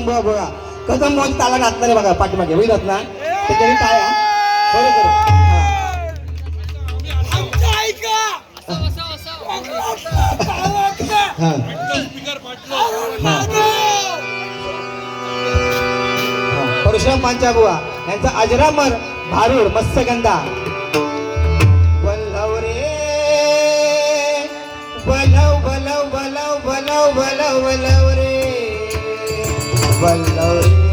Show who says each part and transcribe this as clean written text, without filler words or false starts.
Speaker 1: बुवा बघा कसं मन ताला घातला रे बघा पाठीमागे होईलच ना त्याच्याने काय बरोबर परशुराम पांचा बुवा यांचा अजरामर भारूड मत्स्यगंधा बलव रे बलव बलव बलव बलव बलव बलव रे बलव रे